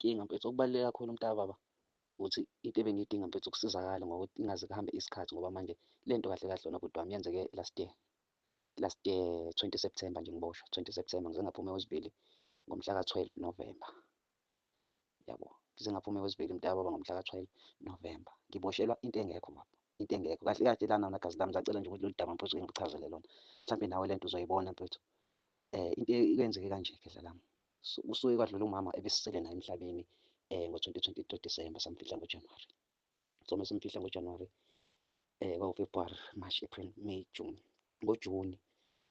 inkinga mfethu. Okubaluleke kakhulu mntakababa ukuthi into ebengiyidinga mfethu ukusizakala ngokuthi ingaze kuhambe isikhathi ngoba manje le nto kahle kahle wena bhuti wami yenzeke last year 20 September nje ngiboshwa 20 September ngize ngaphume kwesibili ngomhla ka-12 November. Yabo, ngize ngaphume kwesibili mntakababa ngomhla ka-12 November. Ngiboshelwa into engekho baba, into engekho. Kahle kahle lana negazi lami ngisacela nje ukuthi lolu daba mfethu ngikuchazele lona. Mhlampe nawe le nto uzoyibona mfethu. Into kwenzeke kanje ke dlalami. Usuke kwadlula umama ebesisele naye emhlabeni ngo-2023 December samfihla ngoJanuwari. So mesimfihla ngoJanuwari kwawu-February, March, April, May, June. NgoJuni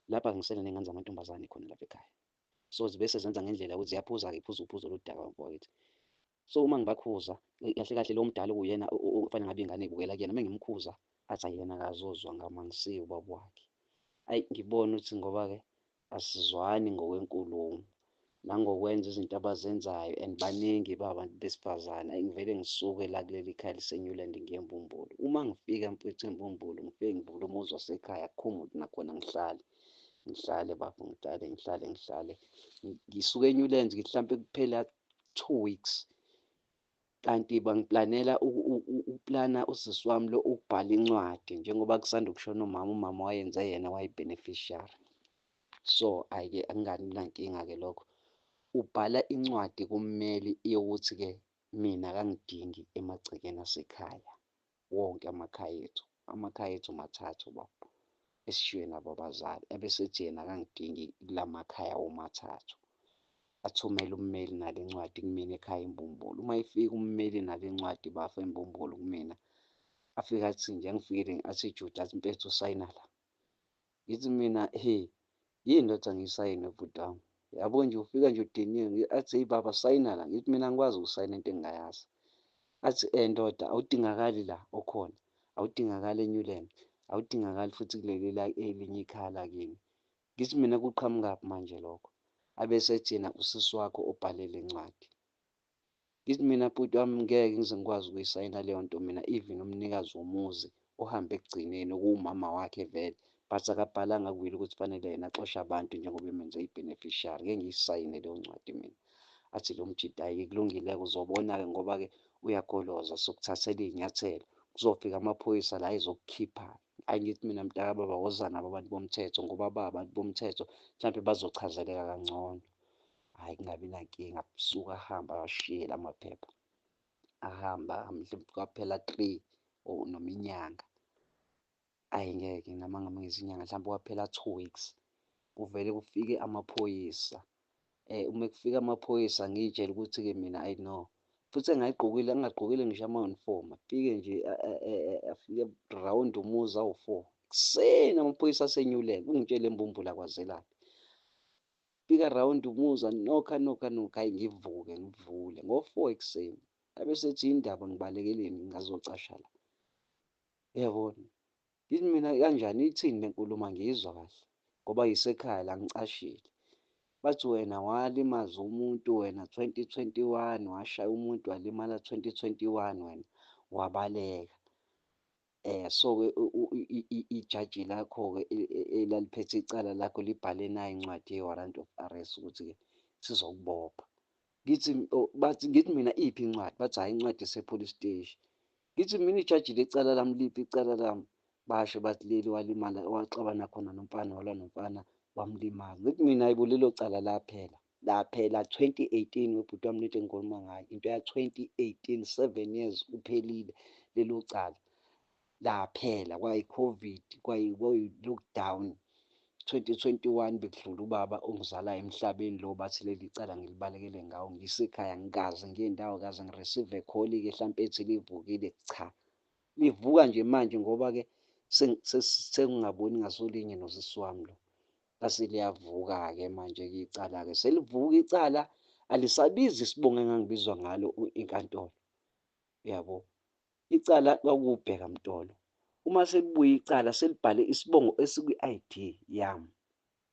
lapha ngisele ney'ngane zamantombazane khona lapha ekhaya. So zibe sezenza ngendlela yokuthi ziyaphuza-ke iphuza uphuzo lodaka mfowethu. So uma ngibakhuza kahle kahle lo mdala uyena okufanele ngabe ingane ibukela kuyena. Uma ngimkhuza athi ayena akazozwa ngama ngisiye ubaba wakhe. Ayi ngibona ukuthi ngoba-ke asizwani ngokwenkulumo nangokwenza izinto abazenzayo and baningi abantu besifazane. Ayi ngivele ngisuke la kuleli khaya liseNewland ngiye eMbumbulu. Uma ngifika mfethu eMbumbulu ngifike ngivule umuzi wasekhaya akukho muntu nakhona ngihlale baba ngihlale. Ngisuke eNewlands mhlampe kuphela 2 weeks. Kanti bangiplanela ukuplana usisi wami lo ukubhala incwadi njengoba kusanda kushona umama wayenze yena wayi-beneficiary. So ayike akungabi nankinga-ke lokho. Ubhala incwadi kummeli yokuthi-ke mina akangidingi emagcekeni asekhaya. Wonke amakhaya ethu mathathu baba esishiywe nabo abazali. Ebesethi yena akangidingi kula makhaya womathathu. Athumele ummeli nale ncwadi kumina ekhaya eMbumbulu. Uma efika ummeli nale ncwadi bafa eMbumbulu kumina, afike athi nje angifikile athi Jude athi mfethu usayina la. Ngithi mina yini lo othi angisayine bhuti wami? Yabo nje ufika nje udiniwe. Athi hey baba sayina la. Ngithi mina angikwazi ukusayina into engingayazi. Athi ndoda awudingakali la okhona, awudingakali eNewland, awudingakali futhi kuleli elinye ikhaya lakini. Ngithi mina kuqhamukaphi manje lokho? Abesethi yena usisi wakho obhale le ncwadi. Ngithi mina bhuti wami ngeke ngize ngikwazi ukuyisayina leyo nto mina even umnikazi womuzi ohambe ekugcineni okuwumama wakhe vele but akabhalanga kuwili ukuthi kufanele yena axoshe abantu njengoba emenze i-beneficiary. Ngeke ngiyisayine leyo ncwadi mina. Athi lo mjida hhayi kulungile-ke uzobona-ke ngoba-ke uyagoloza sokuthathela iy'nyathelo. Kuzofika amaphoyisa la ezokukhipha. Hhayi ngithi mina mntakababa wozani nabo abantu bomthetho ngoba abantu bomthetho mhlampe bazochazeleka kangcono. Hhayi kungabi nankinga. Suka ahamba awashiye la maphepha. Ahamba mhlawumbe kwaphela 3 or noma inyanga. Ayi ngeke nami angamangiza inyanga mhlawumbe kwaphela 2 weeks. Kuvele kufike amaphoyisa. Uma kufika amaphoyisa ngiy'tshela ukuthi-ke mina I know futhi angagqokile ngisho ama-uniform. Afike nje afike rawundi umuzi awu-4 ekuseni amaphoyisa aseNewland. Ungitshele eMbumbulu akwaZelaphi. Fika rawundi umuzi anokha. Hhayi ngivuke ngivule ngo-4 ekuseni. Abesethi yindaba ngibalekele ngingazocasha la. Uyabona? Ngithi mina kanjani ithini le nkulumo angiyizwa kahle ngoba yisekhaya la ngicashile. Bathi wena walimaza umuntu wena 2021, washaya umuntu walimala 2021 wena wabaleka. So-ke ijaji lakho-ke elaliphethe icala lakho libhale nayo incwadi ye-warrant of arrest ukuthi-ke sizokubopha. Ngithi mina iphi incwadi? Bathi hhayi incwadi ise-police steshi. Ngithi mina ijaji lecala lami liphi icala lami? Basho bathi leli walimala waxabana khona nomfana walwa nomfana wamlimaza. Ngithi mina ayibo lelo cala laphela 2018 webhuti wami lento engikhuluma ngayo into ya-2018 7 years kuphelile lelo cala laphela kwayi-COVID kwayi-lockdown 2021 bekudlula ubaba ongizalayo emhlabeni lo bathi leli cala ngilibalekele ngawo ngisekhaya ngikaze ngendawo kaze ngi-receive call-ke hlampe ethi livukile. Cha, livuka nje manje ngoba-ke sengingaboni ngasolinye nosisi wami lo. Lase liyavuka-ke manje-ke icala-ke selivuka icala alisabizi isibongo engangibizwa ngalo inkantolo. Uyabo? Icala kwakubheka mtolo. Uma selibuya icala selibhale isibongo esikwi-ID yami.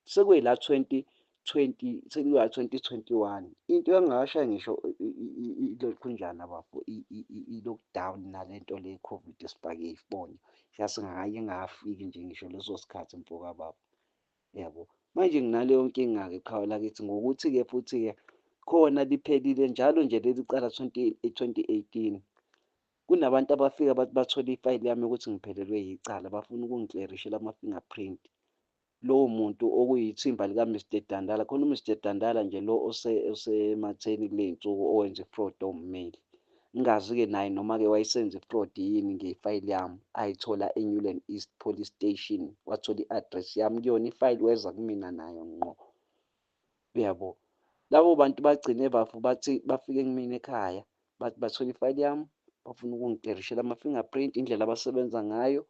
Sekuyila 2021. Into engakashayi ngisho ilokhunjana bafo i-lockdown nalento le ye-COVID esifake isifonyo. Sasingakaye ngafiki nje ngisho leso sikhathi mfowethu baba. Yabo? Manje nginaleyo nkinga-ke qhawe lakithi ngokuthi-ke futhi-ke khona liphelile njalo nje leli cala 2018. Kunabantu abafika bathi bathole ifayili yami ukuthi ngiphelelwe yicala bafuna ukungiklerishela ama-fingerprint. Lowo muntu okuyithimba lika-Mr Dandala, khona u-Mr Dandala nje lo osematheni kuley'nsuku owenza i-fraud owummeli. Ngingazi-ke naye noma-ke wayesenza i-fraud yini ngefayili yami, ayithola eNewland East Police Station, wathola i-address yami kuyona ifayili weza kumina nayo ngqo. Uyabo, labo bantu bagcine bathi bafike kumina ekhaya bathi bathola ifayili yami bafuna ukungiklerishela ama-fingerprint indlela abasebenza ngayo.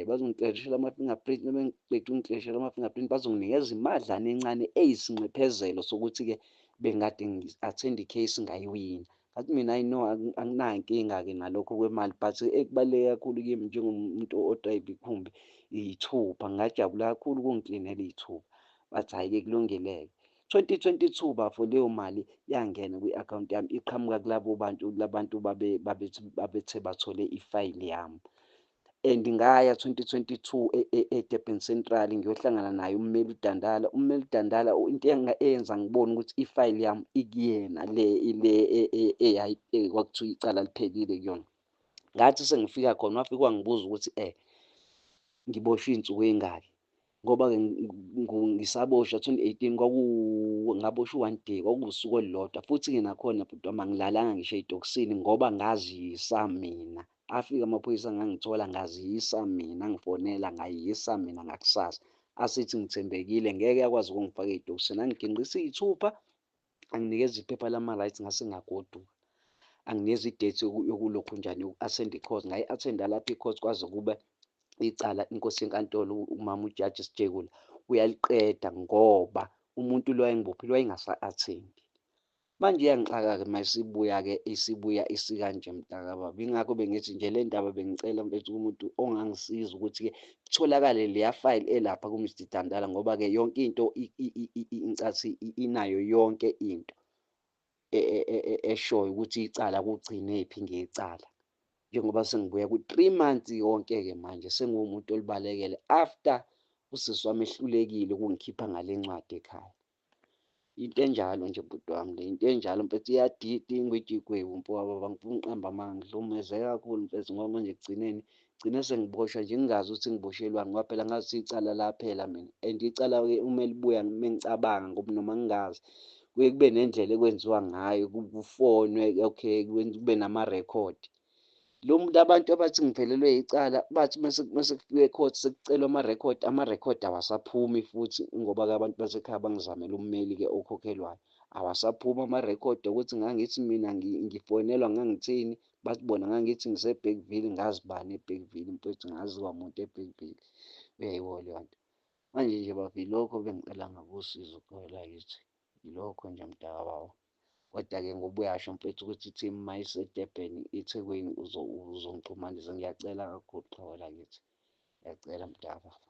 Bazongiklerishela ama-fingerprint, uma bengiqeda ukungiklerishela ama-fingerprint bazonginikeza imadlana encane eyisinxephezelo sokuthi-ke bengade ngi-attend i-case ngayiwina. Ngathi mina hayi no, anginayo inkinga-ke nalokho kwemali, but ekubaluleke kakhulu kimi njengomuntu odrayiva ikhumbi iy'thupha. Ngingajabula kakhulu ukungiklinela iy'thupha. Bathi hhayi-ke kulungile-ke. 2022 bafo leyo mali yangena kwi-akhawunti yami iqhamuka kulabo bantu labantu babethe bathole ifayili yami. And ngaya 2022 eDurban Central ngiyohlangana naye ummeli uDandala. Ummeli uDandala into eyenza ngibone ukuthi ifayili yami ikuyena kwakuthiwa icala liphelile kuyona. Ngathi sengifika khona wafike wangibuza ukuthi ngiboshwe iy'nsuku ey'ngaki ngoba-ke ngisaboshwa 2018 ngaboshwa u-1 day, kwakuwusuku olulodwa futhi-ke nakhona bhuti wami angilalanga ngisho ey'tokisini ngoba ngaziyisa mina. Afika amaphoyisa angangithola ngaziyisa mina, ngifonela ngayisa mina ngakusasa. Asithi ngithembekile ngeke akwazi ukungifaka ey'tokisini, angiginqise iy'thupha, anginikeze iphepha lama-rights ngase ngagoduka. Anginikeze i-date yokulokhunjani yoku-attend i-court, ngayi-attend-a lapho i-court kwaze kube icala inkosi yenkantolo umama ujaji Sijekula uyaliqeda ngoba umuntu lo ayengibophile wayengasa-attend-i. Manje iyangixaka-ke mayisibuya-ke isibuya isikanje mntakababa. Yingakho bengithi nje le ndaba bengicela mfethu kumuntu ongangisiza ukuthi-ke kutholakale leya fayili elapha ku-Mr Dandala ngoba-ke yonke into ngicathi inayo yonke into eshoyo ukuthi icala kugcinephi ngecala. Njengoba sengibuya ku-3 months yonke-ke manje sengiwumuntu olibalekele after usisi wami ehlulekile ukungikhipha ngale ncwadi ekhaya. Into enjalo nje bhuti wami le, into enjalo mfethu iyadida ingwegwegwebu mfowababa, angifuni ukuqamba amanga, ngihlukumezeke kakhulu mfethu ngoba manje gcine sengiboshwa nje ngingazi ukuthi ngiboshelwani ngoba phela ngazi icala laphela mina. And icala-ke uma libuya mengicabanga ngoba noma ngingazi kuye kube nendlela ekwenziwa ngayo, kufonwe okay kube namarekhodi. Abantu abathi ngiphelelwe yicala bathi mase kufika e-court sekucelwa amarekhodi awasaphumi futhi ngoba-ke abantu basekhaya bangizamela ummeli-ke okhokhelwayo. Awasaphumi amarekhodi ukuthi ngangithi mina ngifonelwa ngangithini, bathi bona ngangithi ngise-Bergville, ngazi bani e-Bergville mfethu, ngaziwa muntu e-Bergville. Uyayibo leyo nto. Manje nje bafo ilokho bengicela ngabo usizo lakithi, ilokho nje mntakababa. Koda-ke ngoba uyasho mfethu ukuthi i-team mayiseDurban eThekwini uzongixhumanisa, ngiyacela kakhulu xhego lakithi, ngiyacela mdaba.